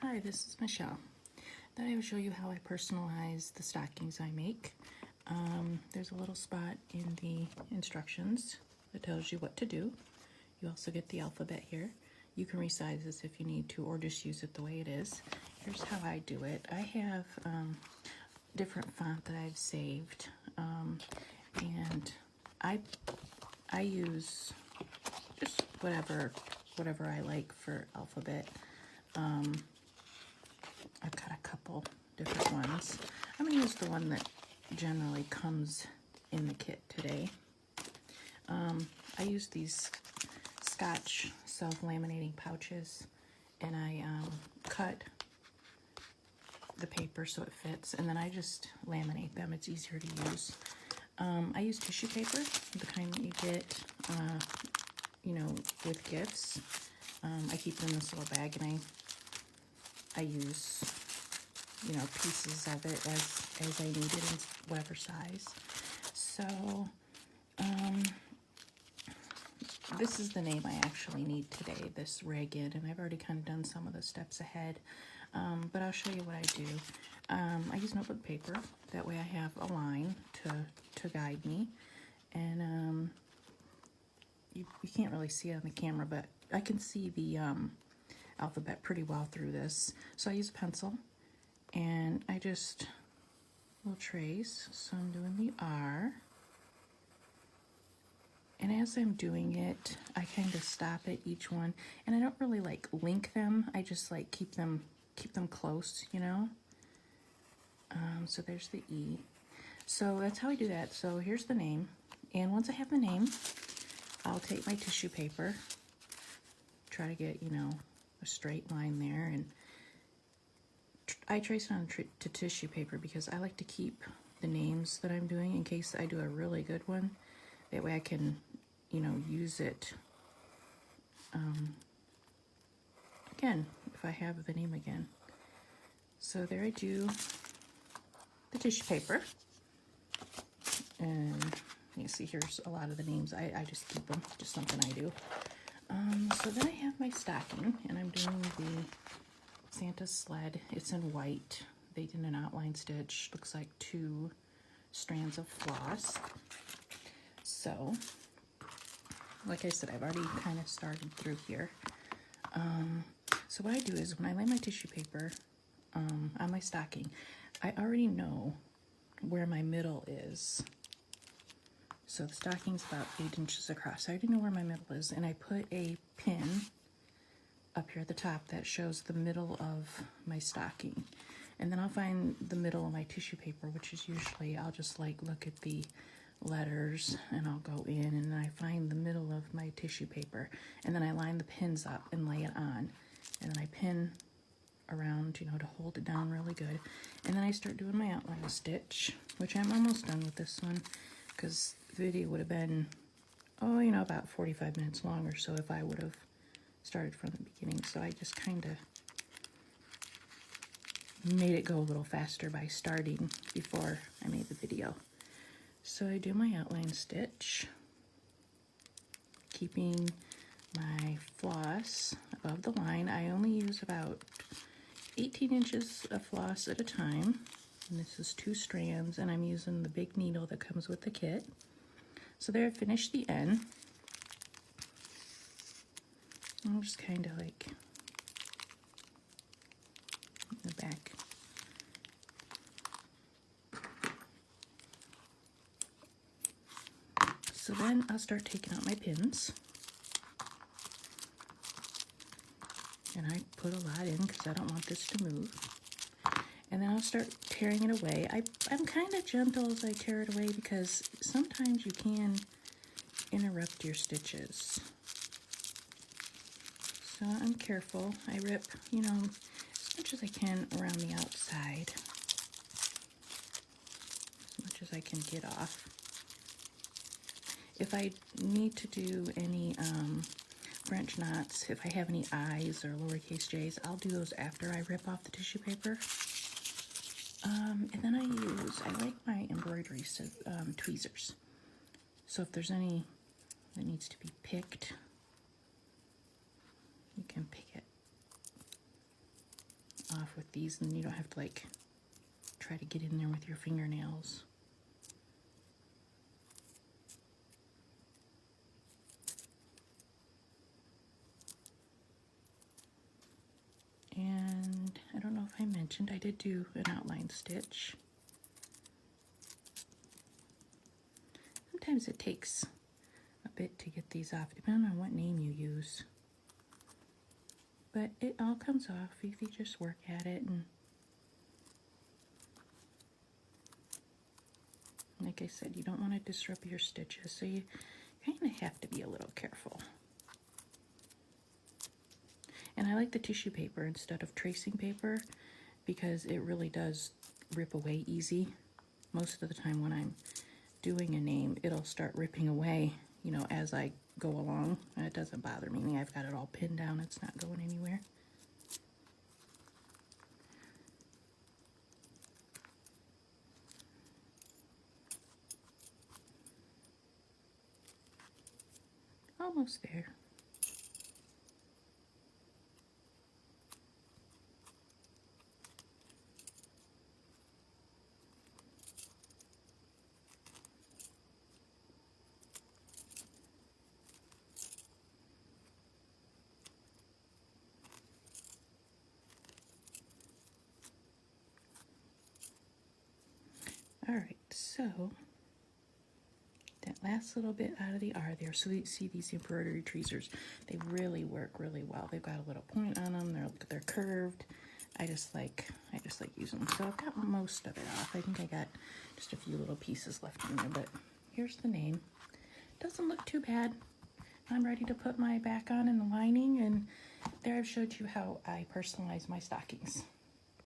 Hi, this is Michelle. Thought I would show you how I personalize the stockings I make. There's a little spot in the instructions that tells you what to do. You also get the alphabet here. You can resize this if you need to, or just use it the way it is. Here's how I do it. I have different font that I've saved, and I use just whatever I like for alphabet. I've got a couple different ones. I'm going to use the one that generally comes in the kit today. I use these scotch self-laminating pouches, and I cut the paper so it fits, and then I just laminate them. It's easier to use. I use tissue paper, the kind that you get, with gifts. I keep it in this little bag, and I use, pieces of it as I need it in whatever size. So, this is the name I actually need today, this ragged, and I've already kind of done some of the steps ahead, but I'll show you what I do. I use notebook paper, that way I have a line to guide me, and you can't really see it on the camera, but I can see the alphabet pretty well through this. So I use a pencil, and I just will trace. So I'm doing the R, and as I'm doing it, I kind of stop at each one, and I don't really like link them. I just like keep them close, So there's the E. So that's how I do that. So here's the name, and once I have the name, I'll take my tissue paper, try to get, a straight line there, and I trace it on to tissue paper because I like to keep the names that I'm doing in case I do a really good one. That way I can, use it again if I have the name again. So there I do the tissue paper, and you see here's a lot of the names. I just keep them, just something I do. So then I have my stocking, and I'm doing the Santa sled. It's in white. They did an outline stitch. Looks like 2 strands of floss. So, like I said, I've already kind of started through here. So what I do is when I lay my tissue paper on my stocking, I already know where my middle is. So the stocking's about 8 inches across. I already know where my middle is, and I put a pin up here at the top that shows the middle of my stocking. And then I'll find the middle of my tissue paper, which is usually, I'll just look at the letters, and I'll go in, and then I find the middle of my tissue paper, and then I line the pins up and lay it on, and then I pin around, to hold it down really good. And then I start doing my outline stitch, which I'm almost done with this one, because the video would have been, about 45 minutes long or so if I would have started from the beginning. So I just kind of made it go a little faster by starting before I made the video. So I do my outline stitch, keeping my floss above the line. I only use about 18 inches of floss at a time. And this is 2 strands, and I'm using the big needle that comes with the kit. So there I finished the end. I'm just kind of like the back. So then I'll start taking out my pins. And I put a lot in because I don't want this to move. And then I'll start tearing it away. I'm kind of gentle as I tear it away because sometimes you can interrupt your stitches. So I'm careful. I rip, as much as I can around the outside. As much as I can get off. If I need to do any French knots, if I have any I's or lowercase j's, I'll do those after I rip off the tissue paper. And then I like my embroidery tweezers. So if there's any that needs to be picked, you can pick it. off with these, and you don't have to like try to get in there with your fingernails. And I don't know if I mentioned, I did do an outline stitch. Sometimes it takes a bit to get these off, depending on what name you use. But it all comes off if you just work at it. And like I said, you don't want to disrupt your stitches, so you kind of have to be a little careful. And I like the tissue paper instead of tracing paper because it really does rip away easy. Most of the time when I'm doing a name, it'll start ripping away, you know, as I go along. And it doesn't bother me. I've got it all pinned down. It's not going anywhere. Almost there. All right, so that last little bit out of the R there, so you see these embroidery tweezers, they really work really well. They've got a little point on them, they're curved. I just like using them. So I've got most of it off. I think I got just a few little pieces left in there, but here's the name. Doesn't look too bad. I'm ready to put my back on and the lining, and there I've showed you how I personalize my stockings.